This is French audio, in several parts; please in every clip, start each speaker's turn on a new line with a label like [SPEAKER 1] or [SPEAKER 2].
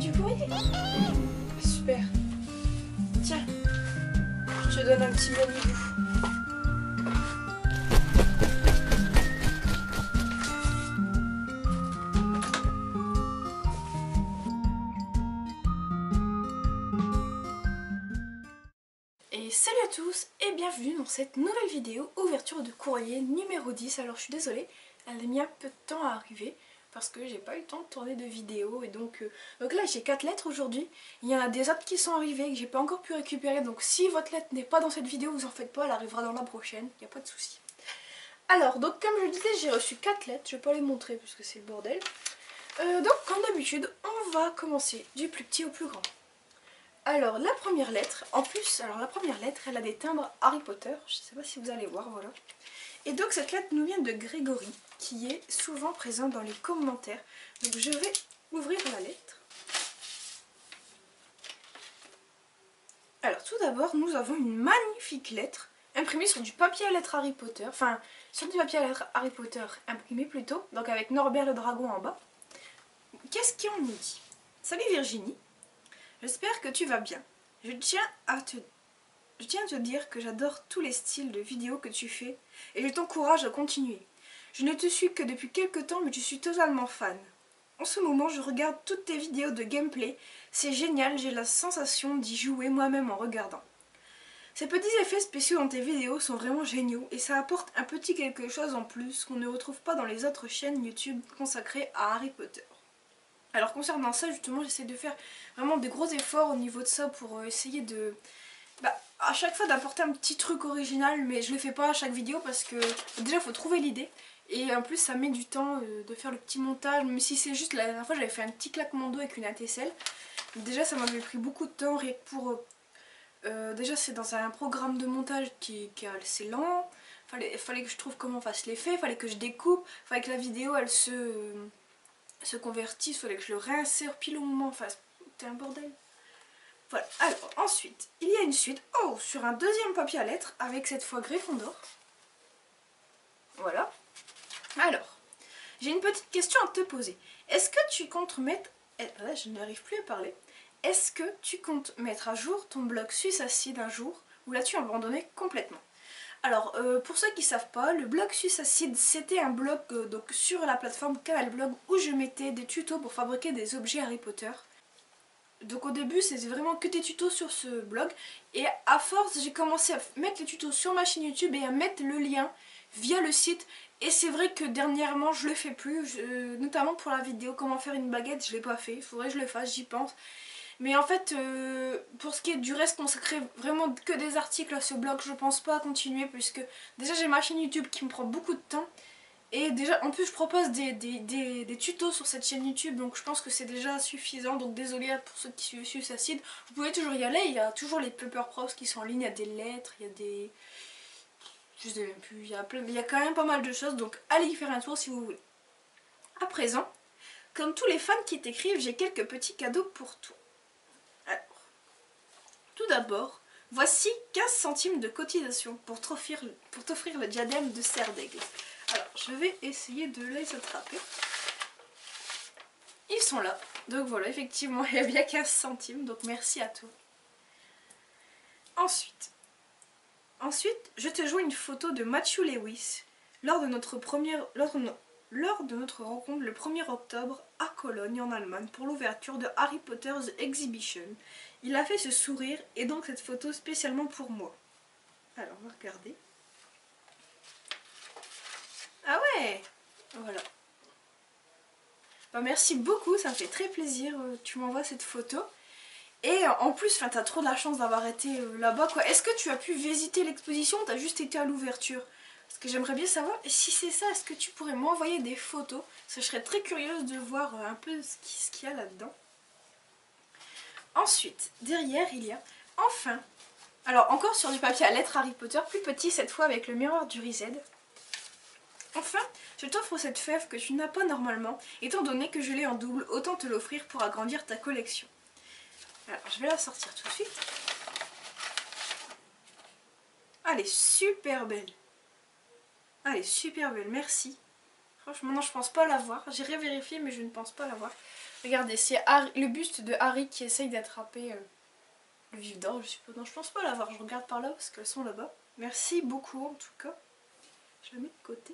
[SPEAKER 1] du courrier. Super. Tiens, je te donne un petit manibou. Et salut à tous et bienvenue dans cette nouvelle vidéo ouverture de courrier numéro 10. Alors je suis désolée, elle a mis un peu de temps à arriver parce que j'ai pas eu le temps de tourner de vidéo et donc là j'ai 4 lettres aujourd'hui. Il y en a des autres qui sont arrivées que j'ai pas encore pu récupérer, donc si votre lettre n'est pas dans cette vidéo, vous en faites pas, elle arrivera dans la prochaine, il n'y a pas de souci. Alors donc comme je le disais, j'ai reçu 4 lettres, je vais pas les montrer parce que c'est le bordel. Donc comme d'habitude, on va commencer du plus petit au plus grand. Alors la première lettre, la première lettre elle a des timbres Harry Potter, je sais pas si vous allez voir, voilà. Et donc cette lettre nous vient de Grégory, qui est souvent présent dans les commentaires. Donc je vais ouvrir la lettre. Alors tout d'abord nous avons une magnifique lettre imprimée sur du papier à lettres Harry Potter, enfin sur du papier à lettres Harry Potter imprimé plutôt, donc avec Norbert le dragon en bas. Qu'est-ce qu'on nous dit? Salut Virginie, j'espère que tu vas bien. Je tiens à te dire que j'adore tous les styles de vidéos que tu fais et je t'encourage à continuer. Je ne te suis que depuis quelques temps mais je suis totalement fan. En ce moment je regarde toutes tes vidéos de gameplay, c'est génial, j'ai la sensation d'y jouer moi-même en regardant. Ces petits effets spéciaux dans tes vidéos sont vraiment géniaux et ça apporte un petit quelque chose en plus qu'on ne retrouve pas dans les autres chaînes YouTube consacrées à Harry Potter. Alors concernant ça justement j'essaie de faire vraiment des gros efforts au niveau de ça pour essayer de... à chaque fois d'apporter un petit truc original, mais je le fais pas à chaque vidéo parce que déjà il faut trouver l'idée et en plus ça met du temps de faire le petit montage, même si c'est juste la dernière fois j'avais fait un petit claquement d'eau avec une ATSL. Déjà ça m'avait pris beaucoup de temps pour... déjà c'est dans un programme de montage qui est assez lent, fallait que je trouve comment on fasse l'effet, fallait que je découpe, fallait que la vidéo elle se convertisse, fallait que je le réinsère pile au moment, enfin c'était un bordel. Voilà, alors ensuite, il y a une suite, sur un deuxième papier à lettres, avec cette fois Gryffondor. Voilà. Alors, j'ai une petite question à te poser. Est-ce que tu comptes mettre... Là, je n'arrive plus à parler. Est-ce que tu comptes mettre à jour ton blog Suisse Acide un jour, ou l'as-tu abandonné complètement? Alors, pour ceux qui ne savent pas, le blog Suisse Acide, c'était un blog donc, sur la plateforme Canal Blog, où je mettais des tutos pour fabriquer des objets Harry Potter. Donc au début c'était vraiment que des tutos sur ce blog et à force j'ai commencé à mettre les tutos sur ma chaîne YouTube et à mettre le lien via le site et c'est vrai que dernièrement je le fais plus, notamment pour la vidéo comment faire une baguette je l'ai pas fait, il faudrait que je le fasse, j'y pense. Mais en fait pour ce qui est du reste consacré vraiment que des articles à ce blog je pense pas continuer puisque déjà j'ai ma chaîne YouTube qui me prend beaucoup de temps. Et déjà, en plus je propose des tutos sur cette chaîne YouTube, donc je pense que c'est déjà suffisant, donc désolé pour ceux qui suivent Acide. Vous pouvez toujours y aller, il y a toujours les Pepper Pros qui sont en ligne, il y a des lettres, il y a des... je sais même plus, il y a quand même pas mal de choses, donc allez y faire un tour si vous voulez. À présent, comme tous les fans qui t'écrivent, j'ai quelques petits cadeaux pour toi. Alors, tout d'abord, voici 15 centimes de cotisation pour t'offrir le diadème de Serre d'Aigle. Alors, je vais essayer de les attraper. Ils sont là. Donc voilà, effectivement, il y a bien 15 centimes. Donc merci à toi. Ensuite, je te joins une photo de Matthew Lewis lors de notre rencontre le 1er octobre à Cologne en Allemagne pour l'ouverture de Harry Potter The Exhibition. Il a fait ce sourire et donc cette photo spécialement pour moi. Alors, on va regarder. Ah ouais, voilà. Bah merci beaucoup, ça me fait très plaisir, tu m'envoies cette photo. Et en plus, t'as trop de la chance d'avoir été là-bas quoi. Est-ce que tu as pu visiter l'exposition ou t'as juste été à l'ouverture? Parce que j'aimerais bien savoir, et si c'est ça, est-ce que tu pourrais m'envoyer des photos? Parce que je serais très curieuse de voir un peu ce qu'il y a là-dedans. Ensuite, derrière, il y a enfin, alors encore sur du papier à lettres Harry Potter, plus petit cette fois avec le miroir du Riséd. Enfin, je t'offre cette fève que tu n'as pas normalement, étant donné que je l'ai en double, autant te l'offrir pour agrandir ta collection. Alors, je vais la sortir tout de suite. Elle est super belle. Elle est super belle, merci. Franchement, non, je pense pas l'avoir. J'ai revérifié, mais je ne pense pas l'avoir. Regardez, c'est le buste de Harry qui essaye d'attraper le vif d'or, je suppose. Non, je pense pas l'avoir, je regarde par là parce qu'elles sont là-bas. Merci beaucoup en tout cas. Je la mets de côté.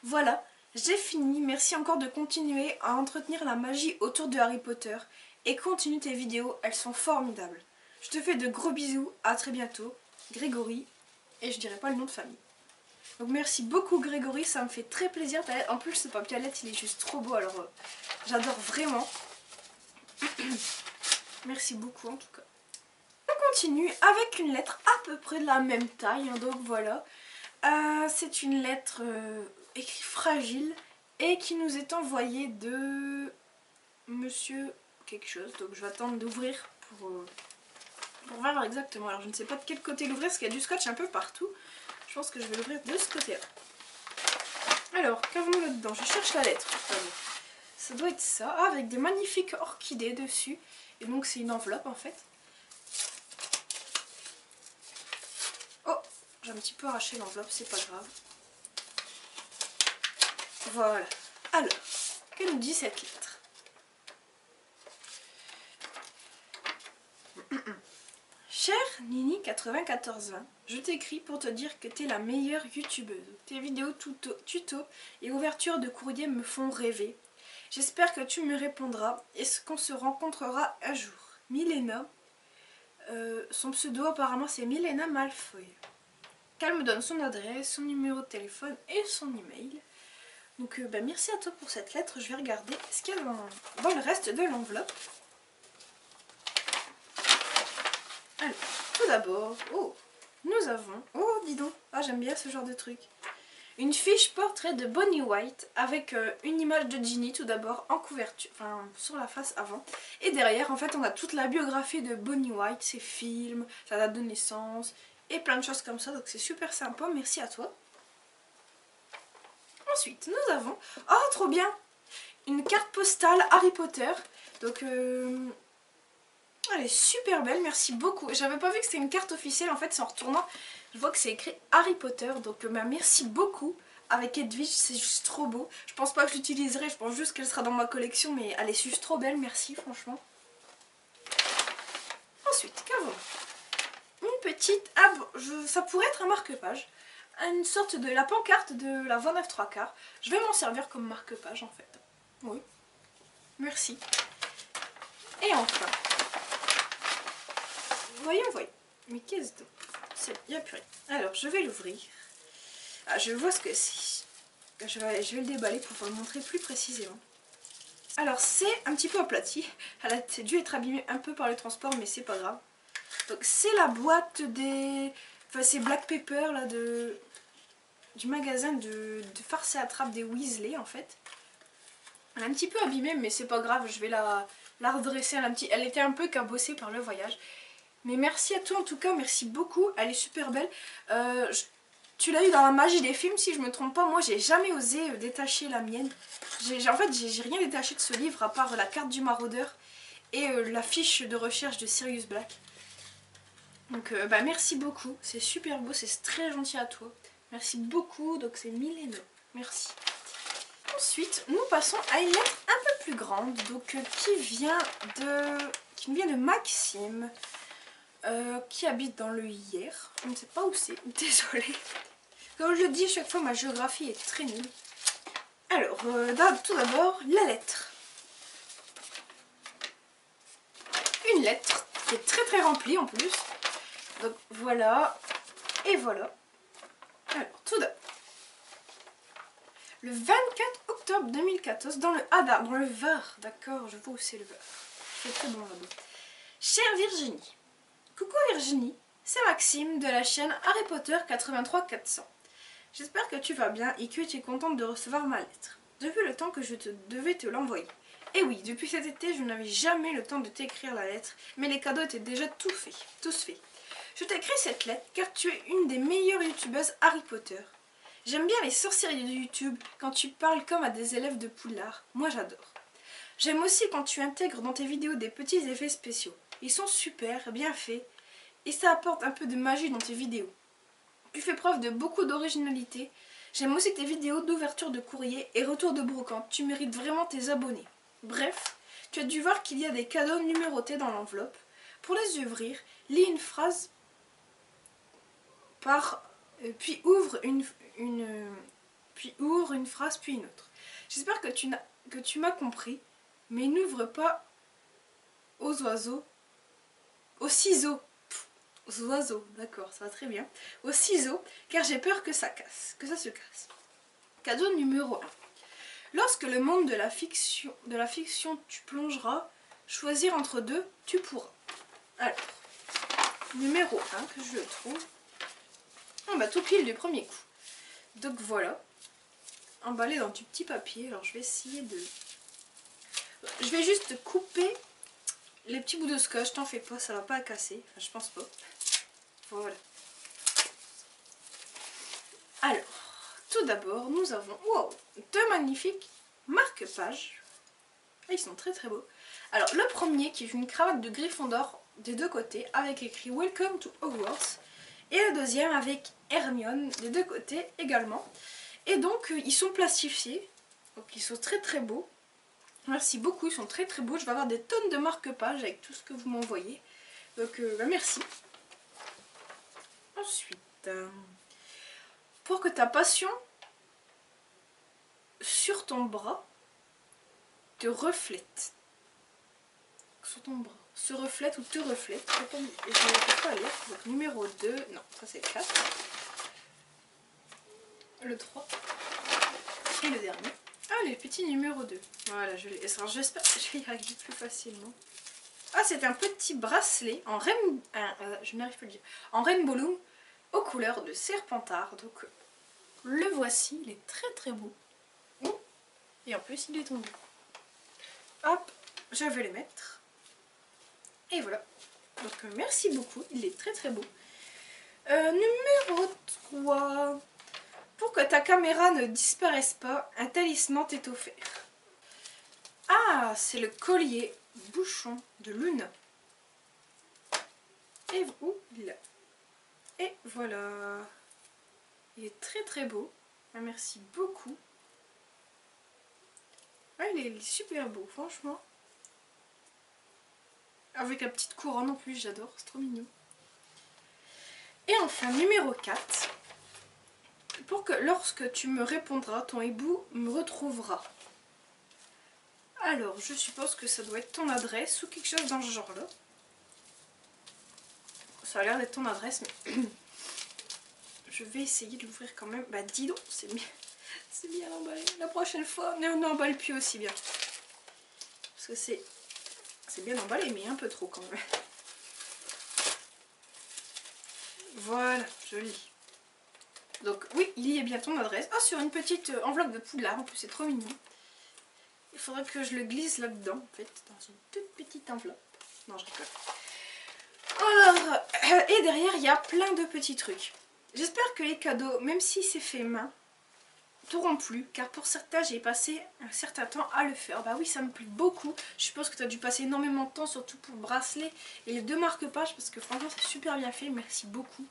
[SPEAKER 1] Voilà, j'ai fini. Merci encore de continuer à entretenir la magie autour de Harry Potter. Et continue tes vidéos, elles sont formidables. Je te fais de gros bisous, à très bientôt. Grégory, et je dirai pas le nom de famille. Donc merci beaucoup Grégory, ça me fait très plaisir. En plus ce papier à lettres il est juste trop beau, alors j'adore vraiment. Merci beaucoup en tout cas. On continue avec une lettre à peu près de la même taille, hein, donc voilà. C'est une lettre écrite fragile et qui nous est envoyée de monsieur quelque chose. Donc je vais attendre d'ouvrir pour voir exactement. Alors je ne sais pas de quel côté l'ouvrir parce qu'il y a du scotch un peu partout. Je pense que je vais l'ouvrir de ce côté-là. Alors, qu'avons-nous là-dedans? Je cherche la lettre. Ça doit être ça, avec des magnifiques orchidées dessus. Et donc c'est une enveloppe en fait. Oh, j'ai un petit peu arraché l'enveloppe, c'est pas grave. Voilà. Alors, que nous dit cette lettre? Chère Nini 9420, je t'écris pour te dire que t'es la meilleure youtubeuse. Tes vidéos tuto et ouverture de courrier me font rêver. J'espère que tu me répondras et qu'on se rencontrera un jour. Milena, son pseudo apparemment c'est Milena Malfoy. Qu'elle me donne son adresse, son numéro de téléphone et son email. Donc merci à toi pour cette lettre. Je vais regarder ce qu'il y a dans le reste de l'enveloppe. Alors, tout d'abord, nous avons, dis donc, j'aime bien ce genre de truc. Une fiche portrait de Bonnie White avec une image de Ginny tout d'abord en couverture, enfin sur la face avant. Et derrière, en fait, on a toute la biographie de Bonnie White, ses films, sa date de naissance et plein de choses comme ça. Donc c'est super sympa, merci à toi. Ensuite, nous avons, trop bien, une carte postale Harry Potter. Donc elle est super belle, merci beaucoup. J'avais pas vu que c'était une carte officielle, en fait c'est en retournant, je vois que c'est écrit Harry Potter, donc merci beaucoup. Avec Edwige, c'est juste trop beau. Je pense pas que je l'utiliserai, je pense juste qu'elle sera dans ma collection, mais elle est juste trop belle, merci franchement. Ensuite, qu'avons-nous? Une petite, ça pourrait être un marque-page, une sorte de la pancarte de la 29 3/4. Je vais m'en servir comme marque-page en fait. Oui, merci. Et enfin, voyons. Mais qu'est-ce que c'est? Il n'y a plus rien. Alors, je vais l'ouvrir. Je vois ce que c'est. Je vais le déballer pour vous le montrer plus précisément. Alors, c'est un petit peu aplati. Elle a dû être abîmée un peu par le transport, mais c'est pas grave. Donc, c'est la boîte des... Enfin, c'est Black Pepper, là, du magasin de farce et attrape des Weasley, en fait. Elle est un petit peu abîmée, mais c'est pas grave. Je vais la redresser. Elle était un peu cabossée par le voyage. Mais merci à toi en tout cas, merci beaucoup, elle est super belle. Tu l'as eu dans la magie des films si je me trompe pas, moi j'ai jamais osé détacher la mienne. En fait j'ai rien détaché de ce livre à part la carte du maraudeur et la fiche de recherche de Sirius Black. Donc merci beaucoup, c'est super beau, c'est très gentil à toi. Merci beaucoup, donc c'est Milena, merci. Ensuite nous passons à une lettre un peu plus grande, donc qui vient de Maxime. Qui habite dans le hier. Je ne sais pas où c'est, désolée. Comme je le dis, chaque fois ma géographie est très nulle. Alors, tout d'abord, la lettre. Une lettre qui est très remplie en plus. Donc voilà, et voilà. Alors, tout d'abord. Le 24 octobre 2014, dans le Hadar, dans le Var. D'accord, je vois où c'est le Var. C'est très bon là-bas. Chère Virginie. Coucou Virginie, c'est Maxime de la chaîne Harry Potter 83 400. J'espère que tu vas bien et que tu es contente de recevoir ma lettre. Depuis le temps que je devais te l'envoyer. Et oui, depuis cet été, je n'avais jamais le temps de t'écrire la lettre, mais les cadeaux étaient déjà tous faits. Je t'écris cette lettre car tu es une des meilleures youtubeuses Harry Potter. J'aime bien les sorcières de YouTube quand tu parles comme à des élèves de Poudlard. Moi j'adore. J'aime aussi quand tu intègres dans tes vidéos des petits effets spéciaux. Ils sont super, bien faits, et ça apporte un peu de magie dans tes vidéos. Tu fais preuve de beaucoup d'originalité. J'aime aussi tes vidéos d'ouverture de courrier et retour de brocante. Tu mérites vraiment tes abonnés. Bref, tu as dû voir qu'il y a des cadeaux numérotés dans l'enveloppe. Pour les ouvrir, lis une phrase puis ouvre une phrase puis une autre. J'espère que tu m'as compris, mais n'ouvre pas aux oiseaux, aux ciseaux. Aux oiseaux, d'accord, ça va très bien. Aux ciseaux, car j'ai peur que ça se casse. Cadeau numéro 1. Lorsque le monde de la fiction tu plongeras, choisir entre deux, tu pourras. Alors, numéro 1 que je trouve. On va tout pile du premier coup. Donc voilà, emballé dans du petit papier. Alors je vais essayer de... Je vais juste couper les petits bouts de scotch, t'en fais pas, ça va pas casser. Enfin, je pense pas. Voilà. Alors, tout d'abord, nous avons deux magnifiques marque-pages. Ils sont très très beaux. Alors, le premier qui est une cravate de Gryffondor des deux côtés avec écrit Welcome to Hogwarts. Et le deuxième avec Hermione des deux côtés également. Et donc, ils sont plastifiés. Donc, ils sont très très beaux. Merci beaucoup, ils sont très très beaux. Je vais avoir des tonnes de marque-pages avec tout ce que vous m'envoyez. Donc, merci. Ensuite, pour que ta passion sur ton bras te reflète. Sur ton bras. Se reflète ou te reflète. Je ne peux pas lire. Donc, numéro 2. Non, ça c'est le 4. Le 3. Et le dernier. Ah, les petits numéro 2. Voilà, je l'ai. J'espère que je vais y arriver plus facilement. Ah, c'est un petit bracelet en je n'arrive pas à le dire. En rainbow loom aux couleurs de Serpentard. Donc, le voici. Il est très très beau. Et en plus, il est tombé. Hop, je vais les mettre. Et voilà. Donc, merci beaucoup. Il est très très beau. Numéro 3. Pour que ta caméra ne disparaisse pas, un talisman t'est offert. Ah, c'est le collier bouchon de Luna. Et où il est. Et voilà. Il est très très beau. Merci beaucoup. Ah, il est super beau, franchement. Avec la petite couronne en plus, j'adore, c'est trop mignon. Et enfin, numéro 4. Pour que lorsque tu me répondras, ton hibou me retrouvera. Alors, je suppose que ça doit être ton adresse ou quelque chose dans ce genre-là. Ça a l'air d'être ton adresse, mais je vais essayer de l'ouvrir quand même. Bah dis donc, c'est bien emballé. La prochaine fois, on n'emballe plus aussi bien. Parce que c'est bien emballé, mais un peu trop quand même. Voilà, je lis. Donc oui, il y est bien ton adresse. Ah, sur une petite enveloppe de Poudlard, en plus c'est trop mignon. Il faudrait que je le glisse là-dedans, en fait, dans une toute petite enveloppe. Non, je rigole. Alors, et derrière, il y a plein de petits trucs. J'espère que les cadeaux, même si c'est fait main, t'auront plu, car pour certains, j'ai passé un certain temps à le faire. Bah oui, ça me plaît beaucoup. Je suppose que tu as dû passer énormément de temps, surtout pour le bracelet et les deux marque-pages, parce que franchement, c'est super bien fait. Merci beaucoup.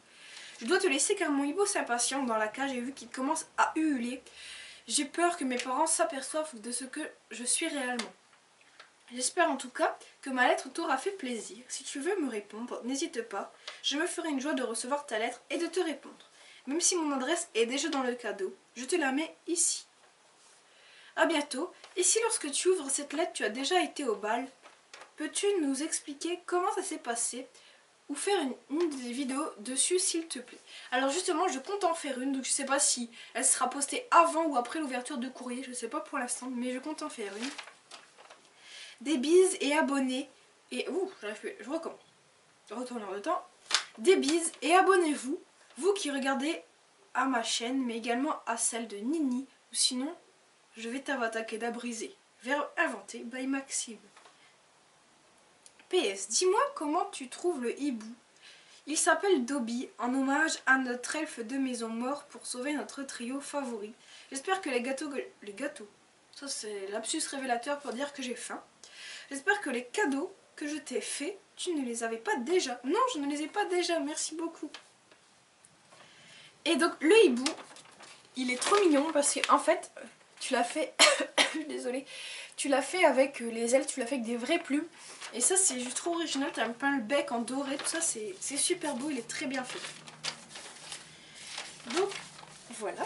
[SPEAKER 1] Je dois te laisser car mon hibou s'impatiente dans la cage et vu qu'il commence à hurler, j'ai peur que mes parents s'aperçoivent de ce que je suis réellement. J'espère en tout cas que ma lettre t'aura fait plaisir. Si tu veux me répondre, n'hésite pas. Je me ferai une joie de recevoir ta lettre et de te répondre. Même si mon adresse est déjà dans le cadeau, je te la mets ici. A bientôt. Et si lorsque tu ouvres cette lettre, tu as déjà été au bal, peux-tu nous expliquer comment ça s'est passé ou faire une des vidéos dessus s'il te plaît. Alors justement, je compte en faire une, donc je sais pas si elle sera postée avant ou après l'ouverture de courrier, je sais pas pour l'instant, mais je compte en faire une. Des bises et abonnez. Et je recommence. Retourne en temps. Des bises et abonnez-vous, vous qui regardez à ma chaîne, mais également à celle de Nini, ou sinon, je vais t'attaquer d'abrisé. Verbe inventé by Maxime. PS, dis-moi comment tu trouves le hibou. Il s'appelle Dobby, en hommage à notre elfe de maison mort pour sauver notre trio favori. J'espère que les gâteaux, ça c'est l'absus révélateur pour dire que j'ai faim. J'espère que les cadeaux que je t'ai faits, tu ne les avais pas déjà. Non, je ne les ai pas déjà, merci beaucoup. Et donc le hibou, il est trop mignon parce qu'en fait, tu l'as fait je suis désolée. Tu l'as fait avec les ailes, tu l'as fait avec des vraies plumes. Et ça c'est juste trop original, tu as peint le bec en doré, tout ça c'est super beau, il est très bien fait. Donc voilà.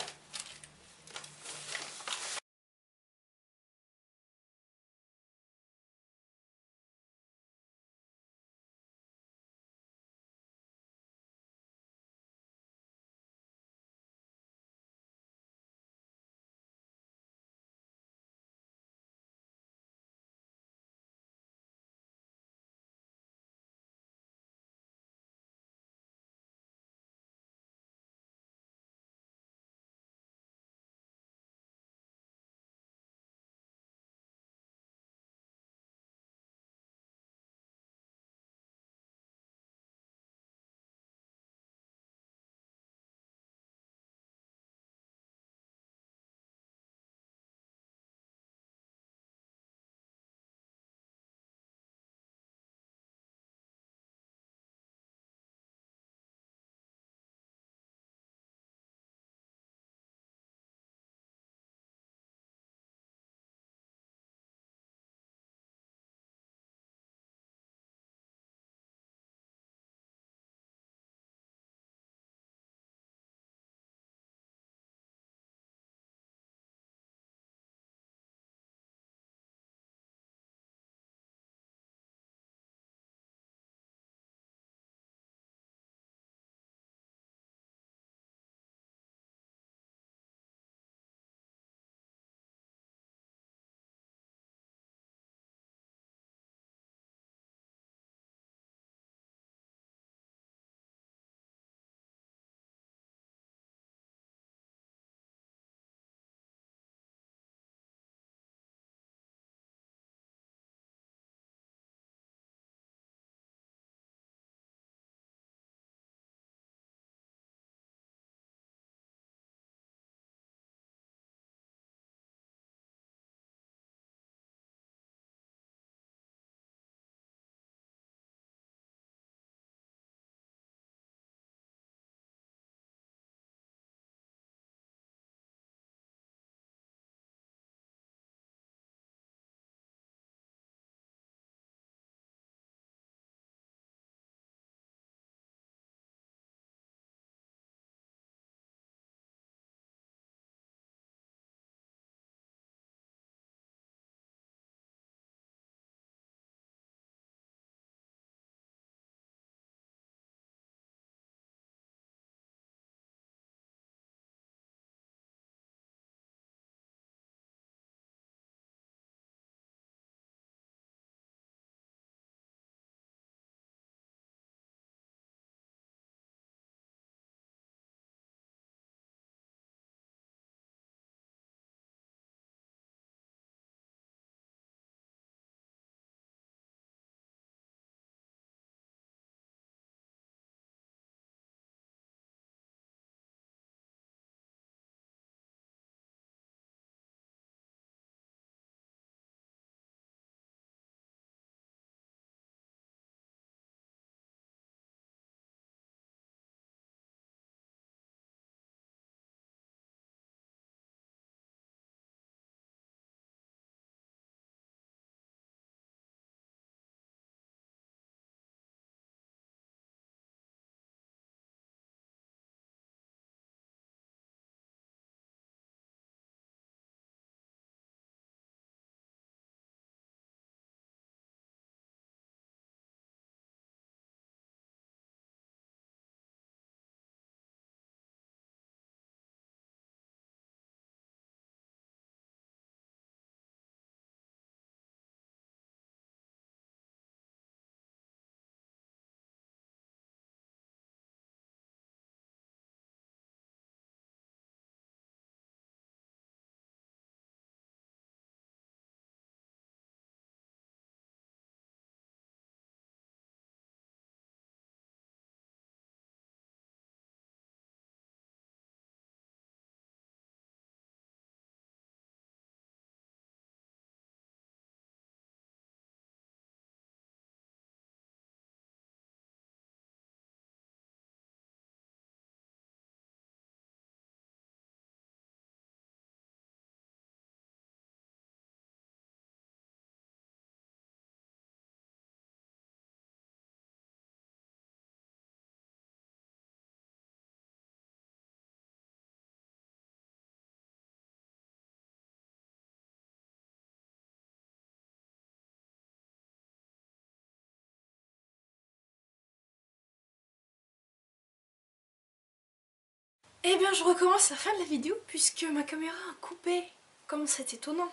[SPEAKER 1] Eh bien je recommence la fin de la vidéo puisque ma caméra a coupé. Comment c'est étonnant.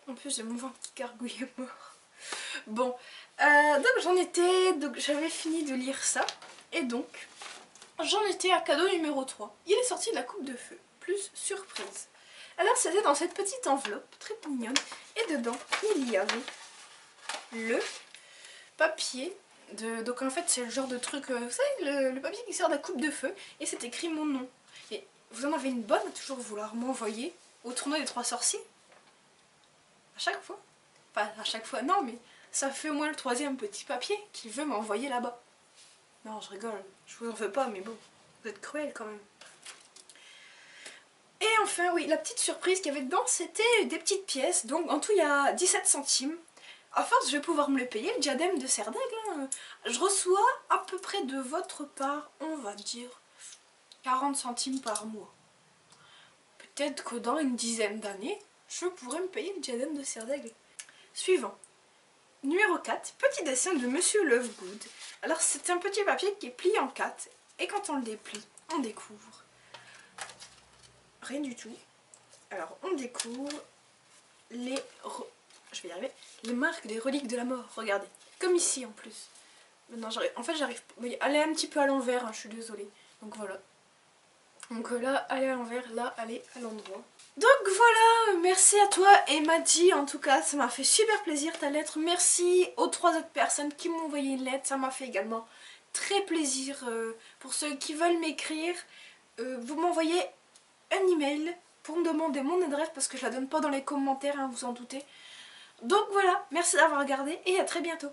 [SPEAKER 1] En plus j'ai mon ventre qui gargouille mort. Bon, donc j'avais fini de lire ça. Et donc, j'en étais à cadeau numéro 3. Il est sorti de la coupe de feu, plus surprise. Alors c'était dans cette petite enveloppe très mignonne. Et dedans, il y avait le papier. Donc en fait c'est le genre de truc, vous savez, le papier qui sort de la coupe de feu. Et c'est écrit mon nom. Et vous en avez une bonne à toujours vouloir m'envoyer au tournoi des 3 sorciers. À chaque fois. Enfin à chaque fois, non mais ça fait au moins le 3e petit papier qu'il veut m'envoyer là-bas. Non je rigole, je vous en fais pas mais bon, vous êtes cruel quand même. Et enfin oui, la petite surprise qu'il y avait dedans c'était des petites pièces. Donc en tout il y a 17 centimes. À force, je vais pouvoir me le payer, le diadème de Serdaigle. Hein. Je reçois à peu près de votre part, on va dire, 40 centimes par mois. Peut-être que dans une dizaine d'années, je pourrais me payer le diadème de Serdaigle. Suivant. Numéro 4, petit dessin de Monsieur Lovegood. Alors c'est un petit papier qui est plié en 4. Et quand on le déplie, on découvre rien du tout. Alors on découvre les... Je vais y arriver. Les marques des reliques de la mort, regardez. Comme ici en plus. Non, en fait j'arrive... Elle est un petit peu à l'envers, hein, je suis désolée. Donc voilà. Donc là, elle est à l'envers, là, elle est à l'endroit. Donc voilà, merci à toi et Maddy, en tout cas, ça m'a fait super plaisir ta lettre. Merci aux 3 autres personnes qui m'ont envoyé une lettre, ça m'a fait également très plaisir. Pour ceux qui veulent m'écrire, vous m'envoyez un email pour me demander mon adresse parce que je la donne pas dans les commentaires, hein, vous en doutez. Donc voilà, merci d'avoir regardé et à très bientôt.